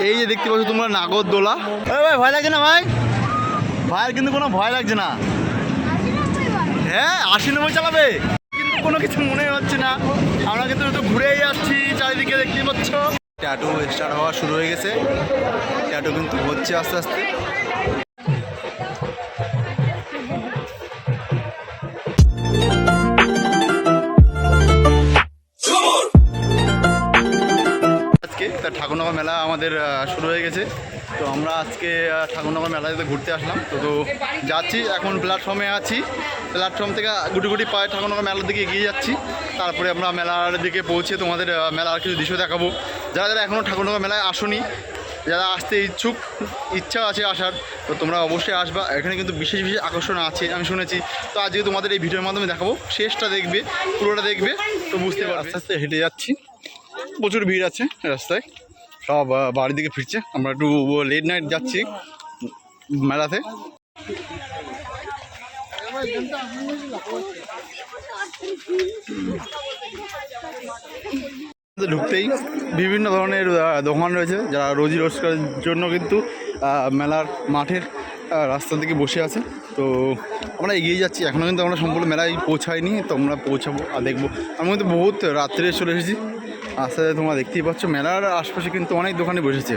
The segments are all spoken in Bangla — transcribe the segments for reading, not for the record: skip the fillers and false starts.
এই যে দেখতে পাচ্ছ তোমরা নাগরদোলা। ভাই ভয় লাগছে না ভাই? ভাইয়ের কিন্তু কোনো ভয় লাগছে না। হ্যাঁ 80-90 চালাবে, কিন্তু কোনো কিছু মনে হচ্ছে না। আমরা কিন্তু একটু ঘুরেই যাচ্ছি, চারিদিকে দেখতে পাচ্ছ। ট্যাটু স্টার্ট হওয়া শুরু হয়ে গেছে, ট্যাটু কিন্তু হচ্ছে আস্তে আস্তে। আজকে ঠাকুরনগর মেলা আমাদের শুরু হয়ে গেছে, তো আমরা আজকে ঠাকুরনগর মেলাতে ঘুরতে আসলাম। তো যাচ্ছি, এখন প্ল্যাটফর্মে আছি। প্ল্যাটফর্ম থেকে গুটি গুটি পায়ে ঠাকুরনগর মেলার দিকে এগিয়ে যাচ্ছি। তারপরে আমরা মেলার দিকে পৌঁছে তোমাদের মেলার কিছু দৃশ্য দেখাবো। যারা যারা এখনও ঠাকুরনগর মেলায় আসোনি, যারা আসতে ইচ্ছা আছে আসার, তো তোমরা অবশ্যই আসবা। এখানে কিন্তু বিশেষ বিশেষ আকর্ষণ আছে আমি শুনেছি। তো আজকে তোমাদের এই ভিডিওর মাধ্যমে দেখাবো, শেষটা দেখবে, পুরোটা দেখবে, তো বুঝতে পারবে। আস্তে আস্তে হেঁটে যাচ্ছি, প্রচুর ভিড় আছে রাস্তায়, সব বাড়ির দিকে ফিরছে। আমরা একটু লেট নাইট যাচ্ছি মেলাতে। ঢুকতেই বিভিন্ন ধরনের দোকান রয়েছে, যারা রোজি রোজগারের জন্য কিন্তু মেলার মাঠের রাস্তা থেকে বসে আছে। তো আমরা এগিয়ে যাচ্ছি, এখনও কিন্তু আমরা সম্পূর্ণ মেলায় পৌঁছাইনি, তো আমরা পৌঁছাবো আর দেখবো। আমি কিন্তু বহুত রাত্রে চলে এসেছি। আস্তে আস্তে তোমরা দেখতেই পাচ্ছ মেলার আশপাশে কিন্তু অনেক দোকানে বসেছে।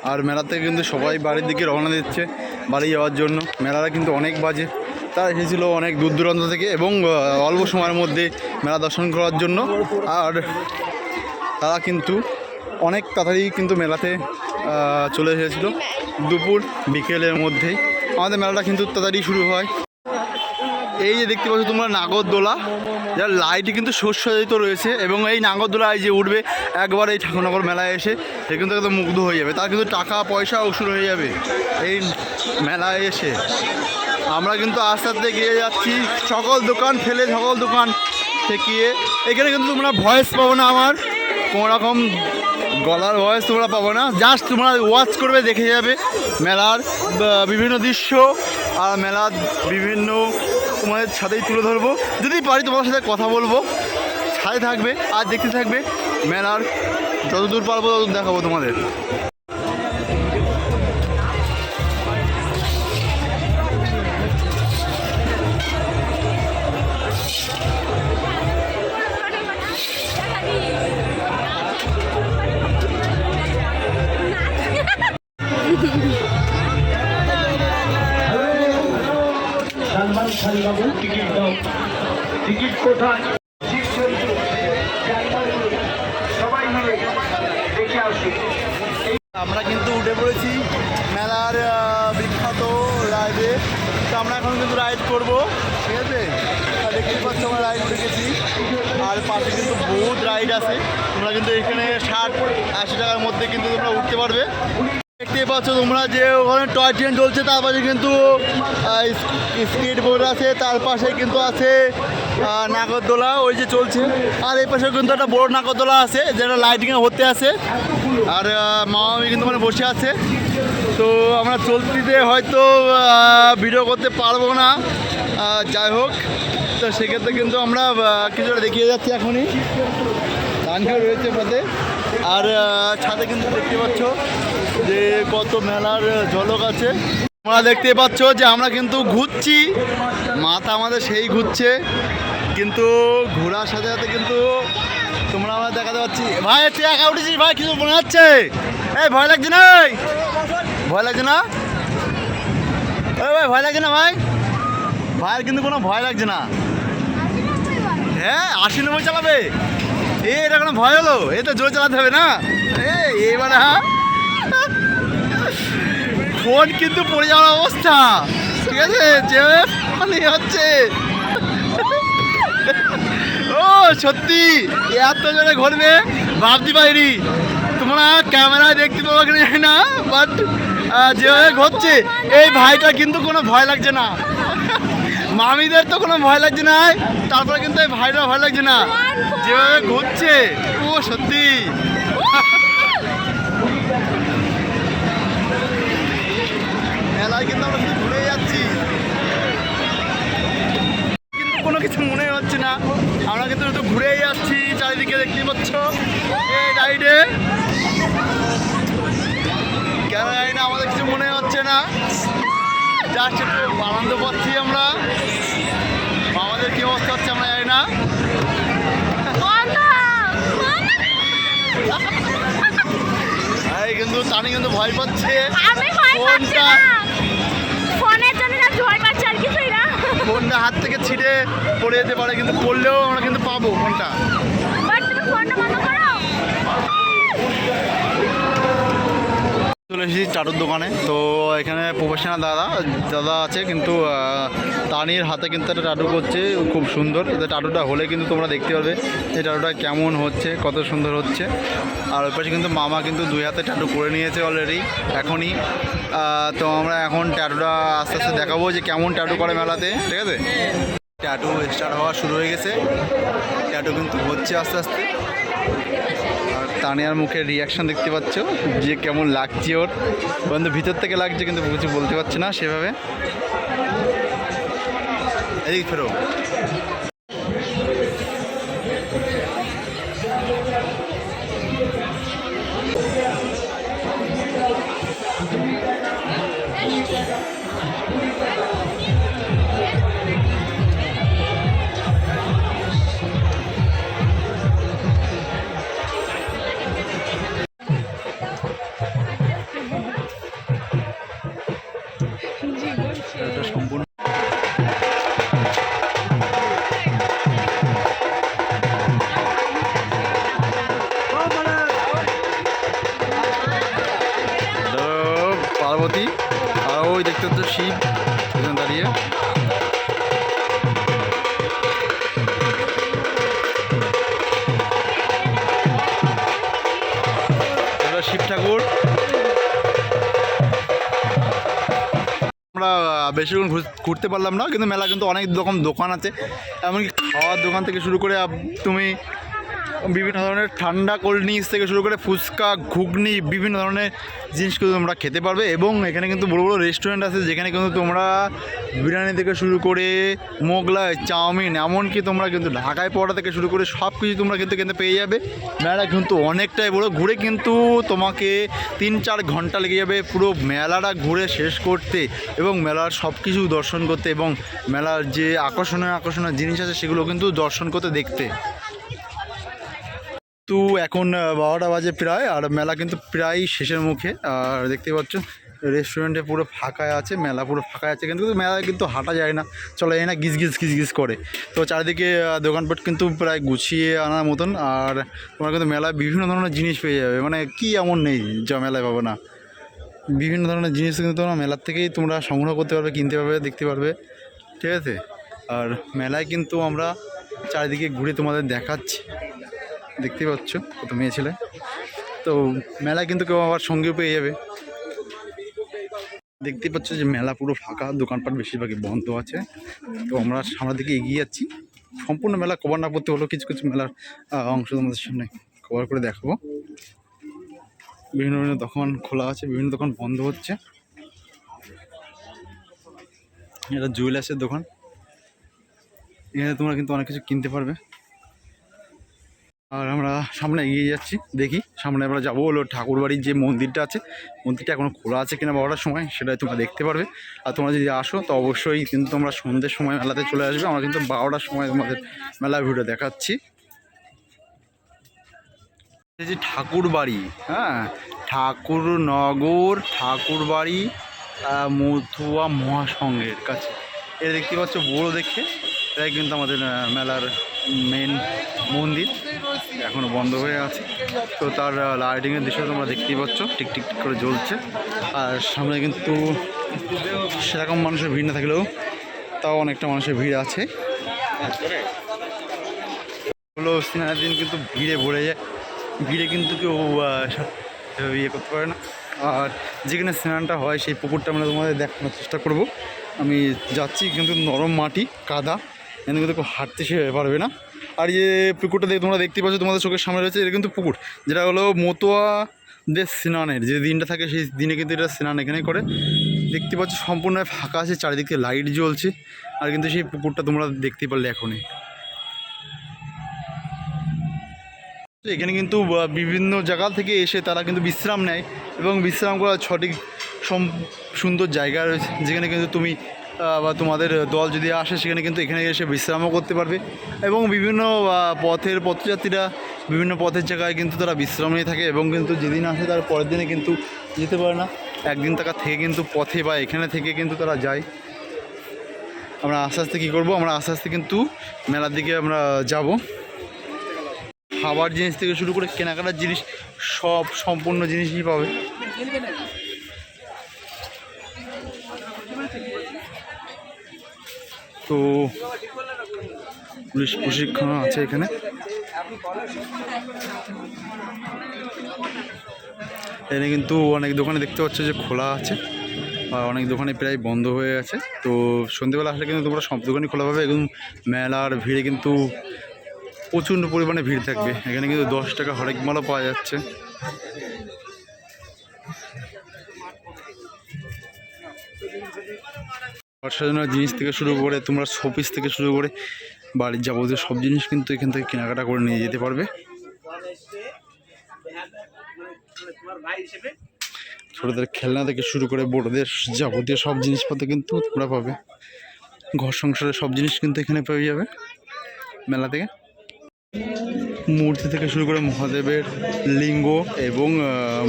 আর মেলাতে কিন্তু সবাই বাড়ির দিকে রওনা দিচ্ছে বাড়ি যাওয়ার জন্য। মেলাটা কিন্তু অনেক বাজে, তারা এসেছিলো অনেক দূর দূরান্ত থেকে এবং অল্প সময়ের মধ্যে মেলা দর্শন করার জন্য। আর তারা কিন্তু অনেক তাড়াতাড়ি কিন্তু মেলাতে চলে এসেছিলো, দুপুর বিকেলের মধ্যেই। আমাদের মেলাটা কিন্তু তাড়াতাড়ি শুরু হয়। এই যে দেখতে পাচ্ছ তোমরা নাগরদোলা, যার লাইটে কিন্তু সজ্জিত রয়েছে, এবং এই নাগরদোলায় যে উঠবে একবার এই ঠাকুরনগর মেলায় এসে, সে কিন্তু একদম মুগ্ধ হয়ে যাবে। তার কিন্তু টাকা পয়সা উসুল হয়ে যাবে এই মেলায় এসে। আমরা কিন্তু আস্তে আস্তে গিয়ে যাচ্ছি, সকল দোকান ফেলে, সকল দোকান ঠেকিয়ে। এখানে কিন্তু তোমরা ভয়েস পাবো না, আমার কোনো রকম গলার ভয়েস তোমরা পাবো না। জাস্ট তোমরা ওয়াচ করবে, দেখে যাবে মেলার বিভিন্ন দৃশ্য, আর মেলার বিভিন্ন তোমাদের সাথেই তুলে ধরবো। যদি পারি তোমার সাথে কথা বলবো, সাথে থাকবে আর দেখতে থাকবে। মেলার যতদূর পারবো ততদূর দেখাবো তোমাদের। টিকিট কোথায়? সবাই মিলে দেখে আসি। আমরা কিন্তু উঠে পড়েছি মেলার বিখ্যাত রাইডে। তো আমরা এখন কিন্তু রাইড করবো, ঠিক আছে? আর দেখতে পাচ্ছ আমরা রাইড উঠে গেছি, আর পাশে কিন্তু বহুত রাইড আছে। তোমরা কিন্তু এখানে 60-80 টাকার মধ্যে কিন্তু তোমরা উঠতে পারবে। দেখতে পাচ্ছ তোমরা যে ওখানে টয় ট্রেন চলছে, তার পাশে কিন্তু স্কেট বোর্ড আছে, তার পাশে কিন্তু আছে নাগরদোলা ওই যে চলছে। আর এই পাশে কিন্তু একটা বড় নাগরদোলা আছে, যেটা লাইটিংয়ে হতে আছে। আর মামামি কিন্তু মানে বসে আছে। তো আমরা চলতিতে হয়তো ভিডিও করতে পারবো না, যাই হোক। তো সেক্ষেত্রে কিন্তু আমরা কিছুটা দেখিয়ে যাচ্ছি এখনই। ধানকেও রয়েছে পথে, আর ছাদে কিন্তু দেখতে পাচ্ছ যে কত মেলার ঝলক আছে। তোমরা দেখতে পাচ্ছ যে আমরা কিন্তু ঘুরছি, মাথা আমাদের সেই ঘুরছে, কিন্তু ঘোরার সাথে সাথে কিন্তু তোমরা আমরা দেখাতে পাচ্ছি। ভাই তুই একা উঠেছিস ভাই, কিছু মনে হচ্ছে? এই ভয় লাগছে না? ভয় লাগছে না? ওই ভাই ভয় লাগছে না ভাই? ভাইয়ের কিন্তু কোনো ভয় লাগছে না। হ্যাঁ 80-90 চালাবে, এটা কোনো ভয় হলো? এ তো জোরে চালাতে হবে না? এবারে হ্যাঁ ফোন কিন্তু পড়ে যাওয়ার অবস্থা, ঠিক আছে? যে মানে হচ্ছে ও সত্যি এত জোরে ঘুরবে ভাবতে পারিনি। তোমরা ক্যামেরায় দেখতে পাবো কিনা জানি না, বাট যেভাবে ঘুরছে এই ভাইটা কিন্তু কোনো ভয় লাগছে না। মামিদের তো কোনো ভয় লাগছে না, তারপরে কিন্তু এই ভাইটা ভয় লাগছে না, যেভাবে ঘুরছে। ও সত্যি মেলায় কিন্তু আমরা শুধু ঘুরে যাচ্ছি, কিন্তু কোনো কিছু মনে হচ্ছে না। আমরা কিন্তু শুধু ঘুরেই যাচ্ছি, চারিদিকে দেখতে পাচ্ছ এই রাইডে। জাস্ট একটু আনন্দ পাচ্ছি আমরা। আমাদের কি অবস্থা হচ্ছে আমরা জানি না। এই কিন্তু তানি কিন্তু ভয় পাচ্ছে। ফোনটা ফোনটা হাত থেকে ছিঁড়ে পড়ে যেতে পারে, কিন্তু পড়লেও আমরা কিন্তু পাবো ফোনটা। চলে এসেছি চাটুর দোকানে। তো এখানে প্রফেশনাল দাদা আছে, কিন্তু তানির হাতে কিন্তু একটা টাটু করছে খুব সুন্দর। টাটুটা হলে কিন্তু তোমরা দেখতে পারবে এই টাটুটা কেমন হচ্ছে, কত সুন্দর হচ্ছে। আর ওই পাশে কিন্তু মামা কিন্তু 2 হাতে টাটু করে নিয়েছে অলরেডি এখনই। তো আমরা এখন ট্যাটুটা আস্তে আস্তে দেখাবো যে কেমন ট্যাটু করে মেলাতে, ঠিক আছে। ট্যাটু স্টার্ট হওয়া শুরু হয়ে গেছে, ট্যাটু কিন্তু হচ্ছে আস্তে আস্তে। আর তানিয়ার মুখের রিয়াকশান দেখতে পাচ্ছ যে কেমন লাগছে ওর, কিন্তু ভিতর থেকে লাগছে কিন্তু কিছু বলতে পারছে না সেভাবে। এদিক ফেরো। এটা সম্পূর্ণ পার্বতী, আর ওই দেখতে হচ্ছে শিব দাঁড়িয়ে। এটা শিব ঠাকুর। আমরা বেশিক্ষণ ঘুরতে পারলাম না, কিন্তু মেলা কিন্তু অনেক রকম দোকান আছে। এমনকি খাওয়ার দোকান থেকে শুরু করে তুমি বিভিন্ন ধরনের ঠান্ডা কোল্ড ড্রিঙ্কস থেকে শুরু করে ফুচকা, ঘুগনি, বিভিন্ন ধরনের জিনিস কিন্তু তোমরা খেতে পারবে। এবং এখানে কিন্তু বড়ো বড়ো রেস্টুরেন্ট আছে, যেখানে কিন্তু তোমরা বিরিয়ানি থেকে শুরু করে মোগলাই, চাউমিন, এমনকি তোমরা কিন্তু ঢাকায় পরোটা থেকে শুরু করে সব কিছু তোমরা কিন্তু পেয়ে যাবে। মেলা কিন্তু অনেকটাই বড়ো, ঘুরে কিন্তু তোমাকে 3-4 ঘন্টা লেগে যাবে পুরো মেলাটা ঘুরে শেষ করতে, এবং মেলার সব কিছু দর্শন করতে, এবং মেলার যে আকর্ষণীয় জিনিস আছে সেগুলো কিন্তু দর্শন করতে, দেখতে। তো এখন 12টা বাজে প্রায়, আর মেলা কিন্তু প্রায় শেষের মুখে। আর দেখতে পাচ্ছ রেস্টুরেন্টে পুরো ফাঁকায় আছে, মেলা পুরো ফাঁকায় আছে, কিন্তু মেলায় কিন্তু হাঁটা যায় না, চলা যায় না, গিজ করে। তো চারিদিকে দোকানপাট কিন্তু প্রায় গুছিয়ে আনার মতন। আর তোমরা কিন্তু মেলায় বিভিন্ন ধরনের জিনিস পেয়ে যাবে, মানে কি এমন নেই যা মেলায় পাবো না। বিভিন্ন ধরনের জিনিস কিন্তু তোমরা মেলার থেকেই তোমরা সংগ্রহ করতে পারবে, কিনতে পারবে, দেখতে পারবে, ঠিক আছে। আর মেলায় কিন্তু আমরা চারিদিকে ঘুরে তোমাদের দেখাচ্ছি, দেখতে পাচ্ছ কত মেয়ে ছেলে। তো মেলায় কিন্তু কেউ আবার সঙ্গেও পেয়ে যাবে। দেখতে পাচ্ছ যে মেলা পুরো ফাঁকা, দোকানপাট বেশিরভাগই বন্ধ আছে। তো আমরা সামনের দিকে এগিয়ে যাচ্ছি। সম্পূর্ণ মেলা কভার না করতে হলেও কিছু কিছু মেলার অংশ তোমাদের সামনে কভার করে দেখাবো। বিভিন্ন দোকান খোলা আছে, বিভিন্ন দোকান বন্ধ হচ্ছে। এটা জুয়েলার্সের দোকান, এখানে তোমরা কিন্তু অনেক কিছু কিনতে পারবে। আর আমরা সামনে এগিয়ে যাচ্ছি, দেখি সামনে আমরা যাবো হলো ঠাকুরবাড়ির যে মন্দিরটা আছে, মন্দিরটা এখনও খোলা আছে কিনা 12টার সময় সেটাই তোমরা দেখতে পারবে। আর তোমরা যদি আসো তো অবশ্যই কিন্তু তোমরা সন্ধ্যের সময় মেলাতে চলে আসবে। আমরা কিন্তু 12টার সময় তোমাদের মেলা ভিডিও দেখাচ্ছি। এই যে ঠাকুরবাড়ি, হ্যাঁ, ঠাকুরনগর ঠাকুরবাড়ি মথুয়া মহাসংঘের কাছে। এটা দেখতে পাচ্ছ বড় দেখে, এটাই কিন্তু আমাদের মেলার মেন মন্দির, এখনও বন্ধ হয়ে আছে। তো তার লাইটিংয়ের দৃশ্য তোমরা দেখতেই পাচ্ছ, টিকটিক করে জ্বলছে। আর সামনে কিন্তু সেরকম মানুষের ভিড় না থাকলেও তাও অনেকটা মানুষের ভিড় আছে। হলো স্নানের দিন কিন্তু ভিড়ে ভরে যায়, ভিড়ে কিন্তু কেউ ইয়ে করতে পারে না। আর যেখানে স্নানটা হয় সেই পুকুরটা আমরা তোমাদের দেখানোর চেষ্টা করব। আমি যাচ্ছি, কিন্তু নরম মাটি, কাদা, এখানে কিন্তু কেউ হাঁটতে সে পারবে না। আর যে পুকুরটা তোমরা দেখতে পাচ্ছ তোমাদের চোখের সামনে রয়েছে, এটা কিন্তু পুকুর, যেটা হলো মতুয়াদের স্নানের যে দিনটা থাকে সেই দিনে কিন্তু এটা স্নান এখানে করে। দেখতে পাচ্ছ সম্পূর্ণ ফাঁকা আছে, চারিদিকে লাইট জ্বলছে। আর কিন্তু সেই পুকুরটা তোমরা দেখতে পারলে এখনই। এখানে কিন্তু বিভিন্ন জায়গা থেকে এসে তারা কিন্তু বিশ্রাম নেয় এবং বিশ্রাম করার সঠিক সুন্দর জায়গা রয়েছে, যেখানে কিন্তু তুমি বা তোমাদের দল যদি আসে সেখানে কিন্তু এখানে এসে বিশ্রামও করতে পারবে। এবং বিভিন্ন পথযাত্রীরা বিভিন্ন পথের জায়গায় কিন্তু তারা বিশ্রাম নিয়ে থাকে এবং কিন্তু যেদিন আসে তার পরের দিনে কিন্তু যেতে পারে না, একদিন টাকা থেকে কিন্তু পথে বা এখানে থেকে কিন্তু তারা যায়। আমরা আস্তে আস্তে কী করবো, আমরা আস্তে আস্তে কিন্তু মেলার দিকে আমরা যাব। খাবার জিনিস থেকে শুরু করে কেনাকাটার জিনিস সব সম্পূর্ণ জিনিসই পাবে। তো পুলিশ প্রশিক্ষণ আছে এখানে। এখানে কিন্তু অনেক দোকানে দেখতে পাচ্ছ যে খোলা আছে আর অনেক দোকানে প্রায় বন্ধ হয়ে আছে। তো সন্ধ্যেবেলা আসলে কিন্তু তোমরা সব দোকানই খোলা পাবে। এবং মেলার ভিড়ে কিন্তু প্রচণ্ড পরিমাণে ভিড় থাকবে। এখানে কিন্তু 10 টাকা হরেক মালও পাওয়া যাচ্ছে। সাজানোর জিনিস থেকে শুরু করে তোমরা শোপিস থেকে শুরু করে বাড়ির যাবতীয় সব জিনিস কিন্তু এখান থেকে কেনাকাটা করে নিয়ে যেতে পারবে। ছোটদের খেলনা থেকে শুরু করে বড়দের যাবতীয় সব জিনিসপত্র কিন্তু তোমরা পাবে। ঘর সংসারের সব জিনিস কিন্তু এখানে পেয়ে যাবে মেলা থেকে। মূর্তি থেকে শুরু করে মহাদেবের লিঙ্গ এবং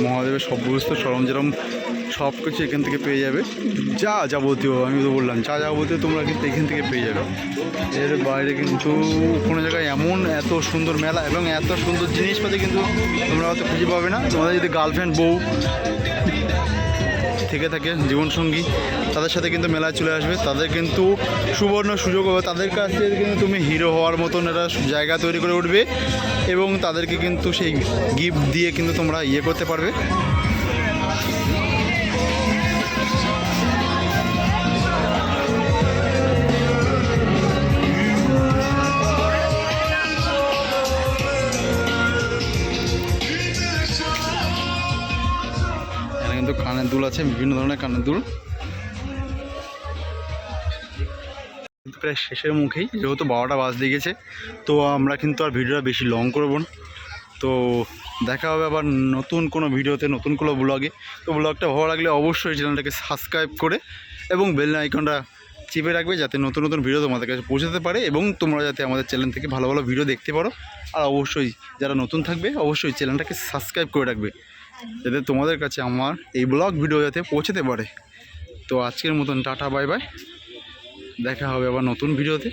মহাদেবের সমস্ত সরঞ্জাম সব কিছু এখান থেকে পেয়ে যাবে। যা যাবতীয় আমি তো বললাম যা যাবতীয় তোমরা কিন্তু এখান থেকে পেয়ে যাবে। এর বাইরে কিন্তু কোনো জায়গায় এমন এত সুন্দর মেলা এবং এত সুন্দর জিনিসপাতি কিন্তু তোমরা হয়তো খুঁজে পাবে না। তোমাদের যদি গার্লফ্রেন্ড বউ থেকে থাকে জীবনসঙ্গী, তাদের সাথে কিন্তু মেলায় চলে আসবে। তাদের কিন্তু সুবর্ণ সুযোগ হবে, তাদের কাছে কিন্তু তুমি হিরো হওয়ার মতন একটা জায়গা তৈরি করে উঠবে এবং তাদেরকে কিন্তু সেই গিফট দিয়ে কিন্তু তোমরা ইয়ে করতে পারবে। কিন্তু কানের দুল আছে, বিভিন্ন ধরনের কানের দুল। প্রায় শেষের মুখেই, যেহেতু 12টা বাজতে গেছে, তো আমরা কিন্তু আর ভিডিওটা বেশি লং করব না। তো দেখা হবে আবার নতুন কোনো ভিডিওতে, নতুন কোনো ব্লগে। তো ব্লগটা ভালো লাগলে অবশ্যই চ্যানেলটাকে সাবস্ক্রাইব করে এবং বেল আইকনটা চেপে রাখবে, যাতে নতুন নতুন ভিডিও তোমাদের কাছে পৌঁছাতে পারে এবং তোমরা যাতে আমাদের চ্যানেল থেকে ভালো ভালো ভিডিও দেখতে পারো। আর অবশ্যই যারা নতুন থাকবে অবশ্যই চ্যানেলটাকে সাবস্ক্রাইব করে রাখবে, যাতে তোমাদের কাছে আমার এই ব্লগ ভিডিও যাতে পৌঁছাতে পারে। তো আজকের মতন টাটা, বাই বাই, দেখা হবে আবার নতুন ভিডিওতে।